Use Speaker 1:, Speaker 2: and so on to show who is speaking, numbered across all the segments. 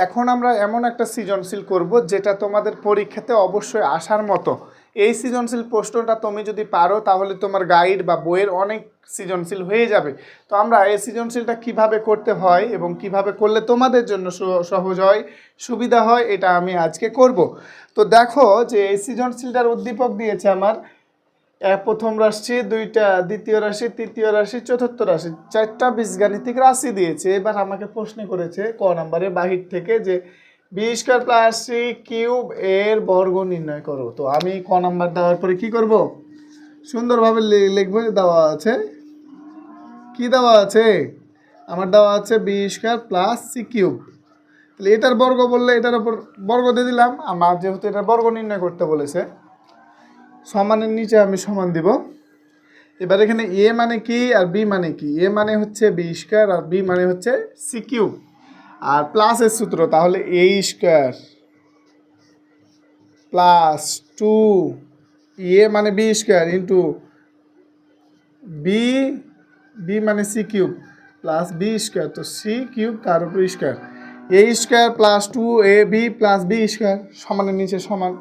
Speaker 1: এখন আমরা এমন একটা সৃজনশীল করব যেটা তোমাদের পরীক্ষাতে অবশ্যই আসার মতো। এই সৃজনশীল প্রশ্নটা তুমি যদি পারো তাহলে তোমার গাইড বা বইয়ের অনেক সৃজনশীল হয়ে যাবে। তো আমরা এই সৃজনশীলটা কিভাবে করতে হয় এবং কিভাবে করলে তোমাদের জন্য সহজ হয়, সুবিধা হয়, এটা আমি আজকে করব। তো দেখো যে এই সৃজনশীলটার উদ্দীপক দিয়েছে আমার প্রথম রাশি, দুইটা দ্বিতীয় রাশি, তৃতীয় রাশি, চতুর্থ রাশি, 4টা বীজগাণিতিক রাশি দিয়েছে। এবার আমাকে প্রশ্ন করেছে ক নম্বরে বাহির থেকে যে B square plus C cube এর বর্গ নির্ণয় করো। তো আমি ক নাম্বার দেওয়ার পরে কি করব, সুন্দরভাবে লিখবো। দেওয়া আছে, কি দেওয়া আছে আমার, দেওয়া আছে B square plus C cube. তাহলে এটার বর্গ বললে এটার উপর বর্গ দিয়ে দিলাম। আমার যেহেতু এটার বর্গ নির্ণয় করতে বলেছে, সমানের নিচে আমি সমান দিব। এবার এখানে এ মানে কি আর বি মানে কি, এ মানে হচ্ছে বি স্কয়ার আর বি মানে হচ্ছে সি কিউব, আর প্লাসের সূত্র তাহলে এ স্কয়ার প্লাস 2 এ মানে b square into b, b মানে c cube plus b square, তো সি কিউব তার উপর square, a square plus 2ab plus b square সমানের নিচে সমান।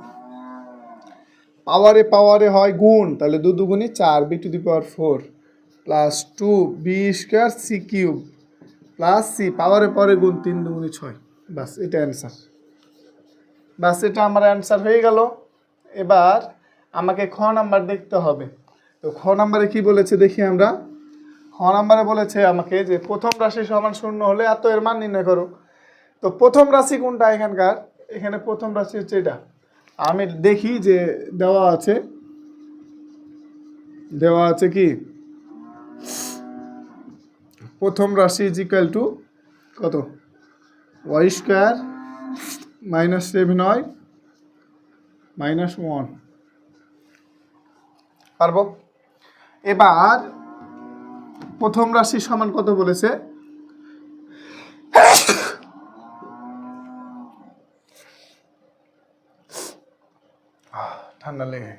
Speaker 1: পাওয়ারে পাওয়ারে হয় গুণ, তাহলে 2 দুগুণে 4 B to the power 4 plus 2 B square C cube plus C পাওয়ারে পাওয়ারে গুণ 3 দুগুণে 6। বাস এটা অ্যান্সার, বাস এটা আমার অ্যান্সার হয়ে গেল। এবার আমাকে খ নাম্বার দেখতে হবে। তো খ নাম্বারে কি বলেছে দেখি আমরা। খ নাম্বারে বলেছে আমাকে যে প্রথম রাশি সমান 0 হলে এত এর মান নির্ণয় করো। তো প্রথম রাশি কোনটা এখানকার, এখানে প্রথম রাশি হচ্ছে এটা। আমি দেখি যে দেওয়া আছে, দেওয়া আছে কি প্রথম রাশি ইজ ইকুয়াল টু কত, Y square minus 7y minus 1 পারবো। এবার প্রথম রাশি সমান কত বলেছে, ঠান্ডা লেগে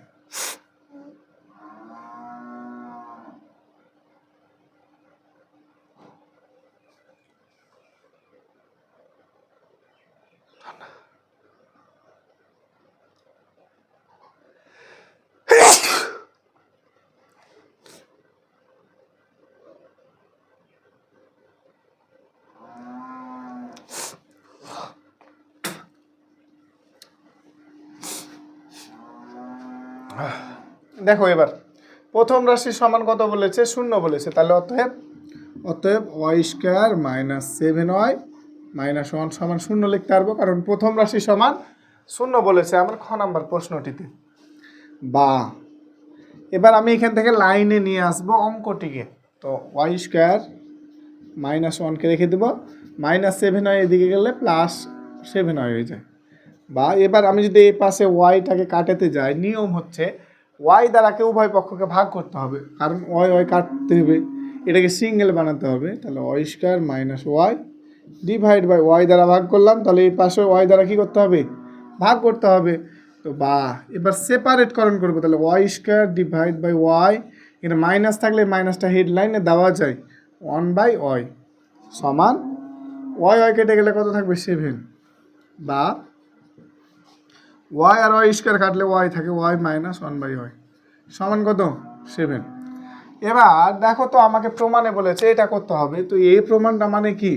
Speaker 1: দেখো। এবার প্রথম রাশি সমান কত বলেছে, 0 বলেছে, তাহলে অতএব Y square minus 7y minus 1 সমান 0 লিখতে পারবো, কারণ প্রথম রাশি সমান 0 বলেছে আমার খ নাম্বার প্রশ্নটিতে। বা এবার আমি এখান থেকে লাইনে নিয়ে আসবো অঙ্কটিকে। তো ওয়াই স্কোয়ার মাইনাস 1কে রেখে দেবো, মাইনাস 7y এদিকে গেলে প্লাস 7y হয়ে যায়। বা এবার আমি যদি এই পাশে ওয়াইটাকে কাটাতে যাই, নিয়ম হচ্ছে ওয়াই দ্বারাকে উভয় পক্ষকে ভাগ করতে হবে, কারণ ওয়াই কাটতে হবে, এটাকে সিঙ্গেল বানাতে হবে। তাহলে Y square minus Y divide by Y দ্বারা ভাগ করলাম, তাহলে এই পাশে ওয়াই দ্বারা কী করতে হবে, ভাগ করতে হবে। তো বা এবার সেপারেটকরণ করবো, তাহলে Y square divide by Y, এখানে মাইনাস থাকলে মাইনাসটা হেডলাইনে দেওয়া যায় 1/y সমান ওয়াই কেটে গেলে কত থাকবে 7, বা ওয়াই আর ওয়াই স্কোয়ার কাটলে ওয়াই থাকে ওয়াই মাইনাস 1/y সমান কত 7। এবার দেখো তো আমাকে প্রমাণে বলেছে এটা করতে হবে। তো এই প্রমাণটা মানে কি,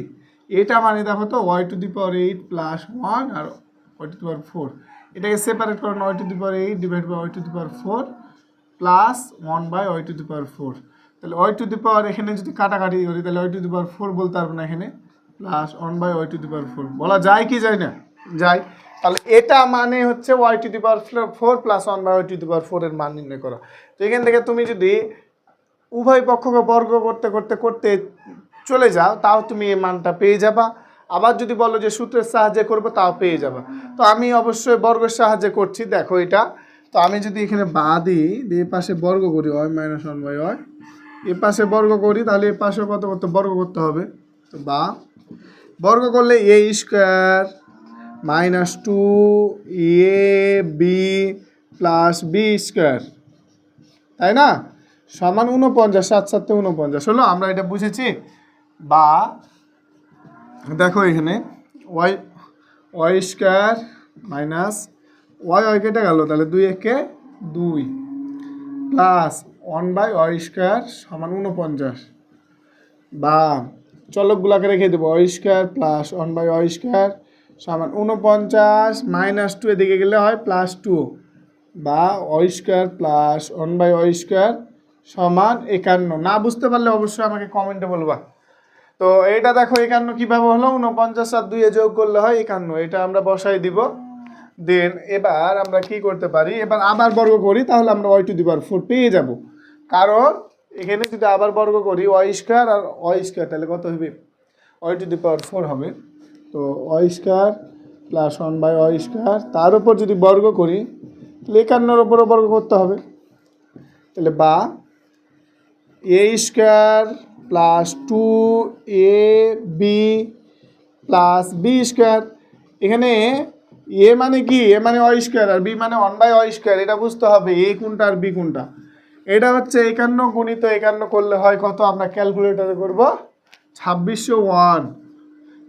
Speaker 1: এটা মানে দেখো তো y to the power 8 plus 1 আর ওয়াই টু দি পাওয়ার 4, এটাকে সেপারেট করেন y to the power 8 divide by y to the power 4 plus y to the power 4। তাহলে ওয়াই টু দি পাওয়ার এখানে যদি কাটাকাটি করি তাহলে ওয়াই টু দি পাওয়ার 4 বলতে পারবো না, এখানে plus y to the power 4 বলা যায় কি যায় না, যায়। তাহলে এটা মানে হচ্ছে y to the power 4 plus y to the power 4 এর মান নির্ণয় করা। তো এখান থেকে তুমি যদি উভয় পক্ষকে বর্গ করতে করতে করতে চলে যাও তাও তুমি এই মানটা পেয়ে যাবা। আবার যদি বলো যে সূত্রের সাহায্যে করবো তাও পেয়ে যাবা। তো আমি অবশ্যই বর্গের সাহায্যে করছি, দেখো এটা। তো আমি যদি এখানে বা দিই, এ পাশে বর্গ করি ওয়াই মাইনাস 1/ওয়াই, এ পাশে বর্গ করি, তাহলে এ পাশে কত করতে বর্গ করতে হবে। তো বা বর্গ করলে a square minus 2ab plus b square, তাই না, সমান 49, 7 7 49 হলো। আমরা এটা বুঝেছি। বা দেখো এখানে Y Y square minus Y কেটে গেল, তাহলে 2 একে 2 প্লাস 1/y স্কোয়ার সমান 49, বা চলকগুলাকে রেখে দেবো Y square plus 1/y square সমান 49 মাইনাস 2 এদিকে গেলে হয় +2, বা Y square plus 1/y square সমান 51। না বুঝতে পারলে অবশ্যই আমাকে কমেন্টে বলবা। তো এটা দেখো 51 কীভাবে হলো, 49 আর 2 যোগ করলে হয় 51, এটা আমরা বসাই দিব। দেন এবার আমরা কি করতে পারি, এবার আবার বর্গ করি, তাহলে আমরা y⁴ পেয়ে যাব। কারণ এখানে যদি আবার বর্গ করি ওয়াই স্কোয়ার আর ওয়াই স্কোয়ার, তাহলে কত হবে, y⁴ হবে। তো Y square plus 1/y square, তার উপর যদি বর্গ করি তাহলে 51-র উপরও বর্গ করতে হবে, তাহলে বা a square plus 2ab plus b square. এখানে এ মানে কি, এ মানে ওয়াই স্কোয়ার আর বি মানে 1/y স্কোয়ার, এটা বুঝতে হবে এ কোনটা আর বি কোনটা। এটা হচ্ছে 51 গুণিত 51 করলে হয় কত, আমরা ক্যালকুলেটরে করব 2601,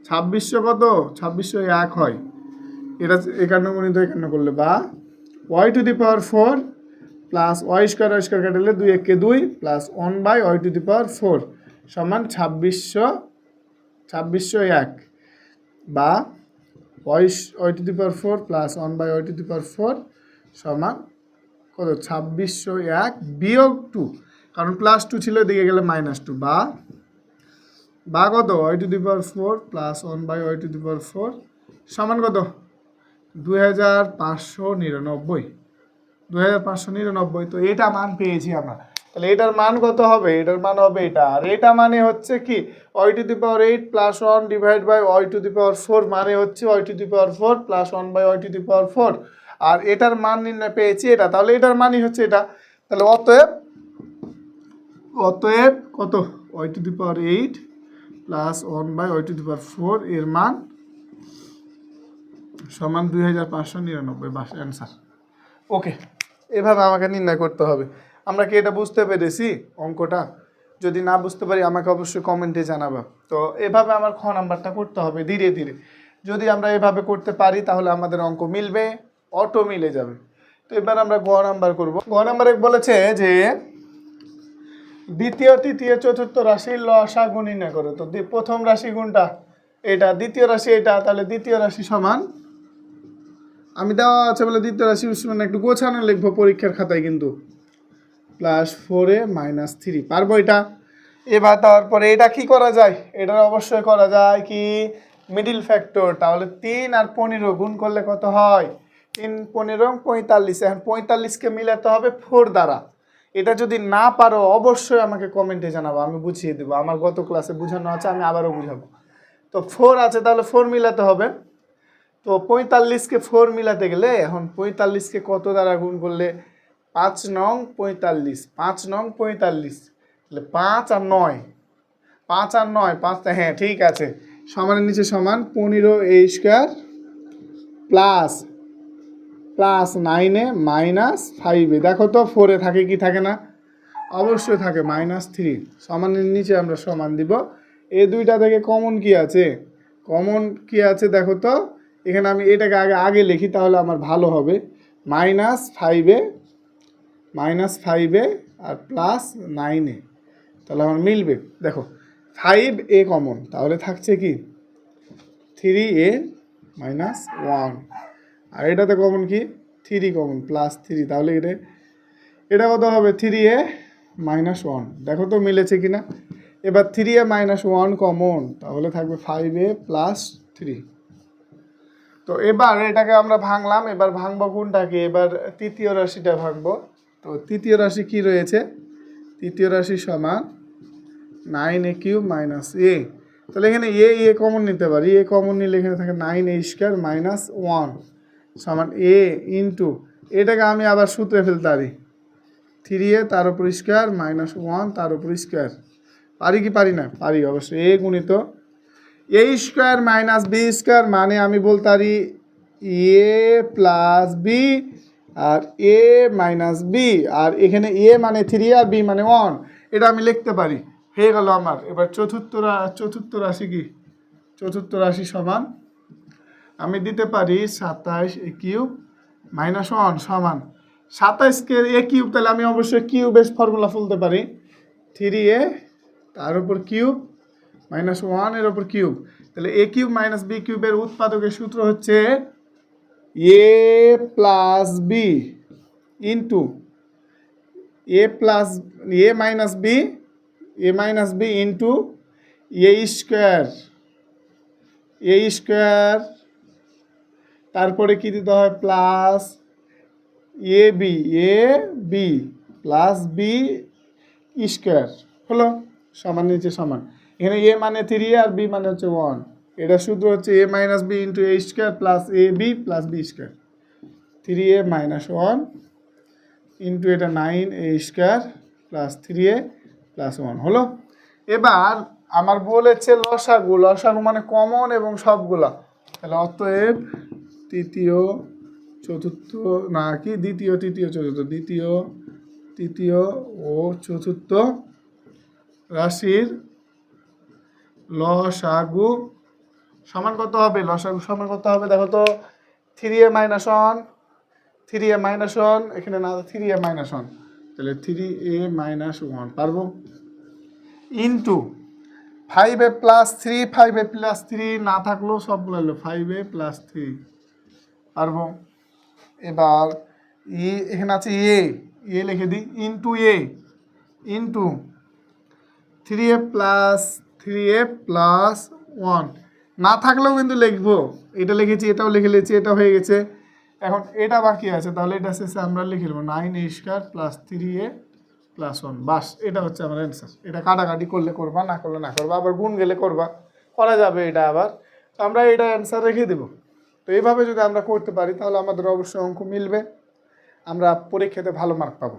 Speaker 1: 2600 কত, 2601 হয়। এটা 51 গুণিত 51 করলে, বা y⁴ প্লাস ওয়াই স্কোয়ার কাটলে 2 একে 2 প্লাস 1/y⁴ সমান 2601, বা y⁴ প্লাস 1/y⁴ সমান কত, 2601 বিয়োগ 2, কারণ +2 ছিল এদিকে গেলে -2, বা কত y⁴ প্লাস 1/y⁴ সমান কত 2599, 2599। তো এটা মান পেয়েছি আমরা, তাহলে এটার মান কত হবে, এটার মান হবে এটা। আর এটা মানে হচ্ছে কি y⁸ plus 1 divide by y⁴ মানে হচ্ছে y⁴ প্লাস 1/y⁴, আর এটার মান নির্ণয় পেয়েছি এটা, তাহলে এটার মানই হচ্ছে এটা। তাহলে অতএব কত y⁸ প্লাস 1/y⁴ এর মান সমান 2599, বাস অ্যান্সার। ওকে, এভাবে আমাকে নির্ণয় করতে হবে। আমরা কি এটা বুঝতে পেরেছি অঙ্কটা? যদি না বুঝতে পারি আমাকে অবশ্যই কমেন্টে জানাবা। তো এভাবে আমার খ নাম্বারটা করতে হবে ধীরে ধীরে। যদি আমরা এভাবে করতে পারি তাহলে আমাদের অঙ্ক মিলবে, অটো মিলে যাবে। তো এবার আমরা গ নাম্বার করব। গ নাম্বারে বলেছে যে দ্বিতীয় তৃতীয় চতুর্থ রাশির লসাগু নির্ণয় করো। তো প্রথম রাশি কোনটা, এটা, দ্বিতীয় রাশি এটা, তাহলে দ্বিতীয় রাশি সমান, আমি দেওয়া আছে বলে দ্বিতীয় রাশি সমান একটু গোছানো লিখবো পরীক্ষার খাতায় কিন্তু, +4a - 3, পারবো এটা? এবার তারপরে এটা কি করা যায়, এটা অবশ্যই করা যায় কি মিডিল ফ্যাক্টর। তাহলে 3 আর 15 গুণ করলে কত হয়, 3 15 45। এখন 45কে মিলাতে হবে 4 দ্বারা। এটা যদি না পারো অবশ্যই আমাকে কমেন্টে জানাবো, আমি বুঝিয়ে দেবো। আমার গত ক্লাসে বোঝানো আছে, আমি আবারও বুঝাবো। তো 4 আছে, তাহলে 4 মিলাতে হবে। তো 45কে 4 মিলাতে গেলে এখন 45কে কত দ্বারা গুণ করলে, 5 নং 45, 5 নং 45, তাহলে 5 আর 9, 5 আর 9, 5, হ্যাঁ ঠিক আছে, সমানের নিচে সমান 15a square plus 9a -5a। দেখো তো 4এ থাকে কি থাকে না, অবশ্যই থাকে -3। সমানের নিচে আমরা সমান দিব। এই দুইটা থেকে কমন কি আছে, দেখো তো, এখানে আমি এটাকে আগে লিখি তাহলে আমার ভালো হবে। -5a আর +9a, তাহলে আমার মিলবে। দেখো 5a কমন, তাহলে থাকছে কি 3a - 1, আর এটাতে কমন কি 3 কমন, +3, তাহলে এটা কত হবে 3a - 1। দেখো তো মিলেছে কিনা। এবার 3a - 1 কমন, তাহলে থাকবে 5a + 3। তো এবার এটাকে আমরা ভাঙলাম, এবার ভাঙবো কোনটাকে, এবার তৃতীয় রাশিটা ভাঙবো। তো তৃতীয় রাশি কি রয়েছে, তৃতীয় রাশি সমান 9a³ - a। তাহলে এখানে এ কমন নিতে পারি, এ কমন নিলে এখানে থাকে 9a² - 1 সমান a ইন্টু, এটাকে আমি আবার সূত্রে ফেলতে পারি 3a তার উপর স্কোয়ার -1 তার উপর স্কোয়ার। পারি কি পারি না, পারি অবশ্যই। a গুণিত a² - b² মানে আমি বলতে পারি a + b R a - b, আর এখানে a মানে 3 আর b মানে 1, এটা আমি লিখতে পারি, হয়ে গেল আমার। এবার চতুর্থ রাশি কি, চতুর্থ রাশি সমান আমি দিতে পারি 27 এ কিউব মাইনাস 1 সমান 27 কে এ কিউব, তাহলে আমি অবশ্যই কিউবের ফর্মুলা ফেলতে পারি 3a তার উপর কিউব মাইনাস 1 এর উপর কিউব। তাহলে এ কিউব মাইনাস বি কিউবের উৎপাদকের সূত্র হচ্ছে এ plus B into A minus b into a square, তারপরে কি দিতে হয় plus a b plus b square হলো সমান নিচে সমান। এখানে এ মানে 3 আর বি মানে হচ্ছে 1, এটা সূত্র হচ্ছে a minus b into a square plus a b plus b square. 3a minus 1 into এটা 9a square plus 3a plus 1 হলো। এবার আমার বলেছে লসাগু মানে কমন এবং সবগুলা, তাহলে অতএব তৃতীয় তৃতীয় ও চতুর্থ রাশির লসাগু সমান কত হবে? লসাগু সমান কত হবে দেখো তো, 3a মাইনাস 1 এখানে না 3a মাইনাস 1, তাহলে 3a মাইনাস 1 পারবো ইন্টু 5a প্লাস 3 না থাকলেও সবগুলো হলো 5a প্লাস 3 পারবো। এবার এখানে আছে এ লিখে দিই ইন্টু 3a প্লাস 1 না থাকলেও কিন্তু লিখবো, এটা লিখেছি এটাও লিখে নিয়েছি, এটা হয়ে গেছে। এখন এটা বাকি আছে, তাহলে এটা শেষে আমরা লিখে নেবো 9a square plus 3a plus 1, বাস এটা হচ্ছে আমার অ্যান্সার। এটা কাটাকাটি করলে করবা, না করলে না করবা, আবার গুণ গেলে করা যাবে এটা আবার, তো আমরা এটা অ্যান্সার রেখে দেবো। তো এইভাবে যদি আমরা করতে পারি তাহলে আমাদের অবশ্যই অঙ্ক মিলবে, আমরা পরীক্ষাতে ভালো মার্ক পাবো।